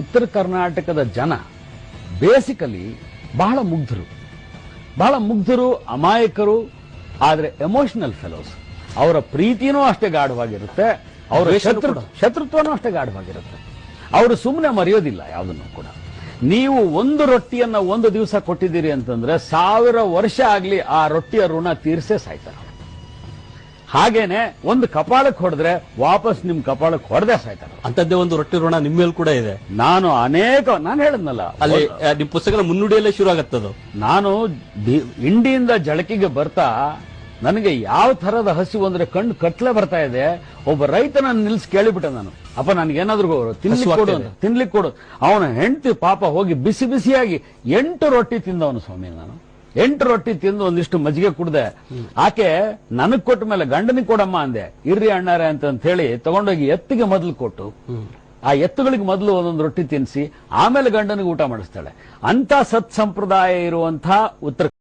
ಉತ್ತರ ಕರ್ನಾಟಕದ ಜನ ಬೇಸಿಕಲಿ ಬಹಳ ಮುಗ್ಧರು, ಅಮಾಯಕರು, ಆದ್ರೆ ಎಮೋಷನಲ್ ಫೆಲೋಸ್. ಅವರ ಪ್ರೀತಿನೂ ಅಷ್ಟೇ ಗಾಢವಾಗಿರುತ್ತೆ, ಅವರ ಶತ್ರುತ್ವನೂ ಅಷ್ಟೇ ಗಾಢವಾಗಿರುತ್ತೆ. ಅವರು ಸುಮ್ಮನೆ ಮರೆಯೋದಿಲ್ಲ ಯಾವುದನ್ನು ಕೂಡ. ನೀವು ಒಂದು ರೊಟ್ಟಿಯನ್ನ ಒಂದು ದಿವಸ ಕೊಟ್ಟಿದ್ದೀರಿ ಅಂತಂದ್ರೆ 1000 ವರ್ಷ ಆಗ್ಲಿ ಆ ರೊಟ್ಟಿಯ ಋಣ ತೀರ್ಸೇ ಸಾಯ್ತಾರೆ. ಹಾಗೇನೆ ಒಂದು ಕಪಾಳಕ್ಕೆ ಹೊಡೆದ್ರೆ ವಾಪಸ್ ನಿಮ್ ಕಪಾಳಕ್ಕೆ ಹೊಡೆದೇ ಸಾಯ್ತಾರೆ. ಅಂತದ್ದೇ ಒಂದು ರೊಟ್ಟಿ ಋಣ ನಿಮ್ಮ ಕೂಡ ಇದೆ. ನಾನು ಹೇಳಿದ್ನಲ್ಲ, ಅಲ್ಲಿ ನಿಮ್ ಪುಸ್ತಕದ ಮುನ್ನುಡಿಯಲ್ಲೇ ಶುರು ಆಗತ್ತದು. ನಾನು ಇಂಡಿಯಿಂದ ಜಳಕಿಗೆ ಬರ್ತಾ ನನಗೆ ಯಾವ ತರದ ಹಸಿವು ಅಂದ್ರೆ ಕಣ್ಣು ಕಟ್ಲೆ ಬರ್ತಾ ಇದೆ. ಒಬ್ಬ ರೈತನನ್ನು ನಿಲ್ಸಿ ಕೇಳಿಬಿಟ್ಟೆ ನಾನು, ಅಪ್ಪ ನನ್ಗೇನಾದ್ರೂ ತಿನ್ಲಿಕ್ಕೆ ಕೊಡು. ಅವನ ಹೆಂಡತಿ ಪಾಪ ಹೋಗಿ ಬಿಸಿ ಬಿಸಿಯಾಗಿ 8 ರೊಟ್ಟಿ ತಿಂದವನು ಸ್ವಾಮಿ. ನಾನು 8 ರೊಟ್ಟಿ ತಿಂದು ಒಂದಿಷ್ಟು ಮಜ್ಜಿಗೆ ಕುಡ್ದೆ. ಆಕೆ ನನಗ್ ಕೊಟ್ಟ ಮೇಲೆ ಗಂಡನಿಗೆ ಕೊಡಮ್ಮ ಅಂದೆ. ಇರ್ರಿ ಅಣ್ಣಾರೆ ಅಂತ ಹೇಳಿ ತಗೊಂಡೋಗಿ ಎತ್ತಿಗೆ ಮೊದಲು ಕೊಟ್ಟು, ಆ ಎತ್ತುಗಳಿಗೆ ಮೊದಲು ಒಂದೊಂದು ರೊಟ್ಟಿ ತಿನ್ನಿಸಿ ಆಮೇಲೆ ಗಂಡನಿಗೆ ಊಟ ಮಾಡಿಸ್ತಾಳೆ. ಅಂತ ಸತ್ ಸಂಪ್ರದಾಯ ಇರುವಂತಹ ಉತ್ತರ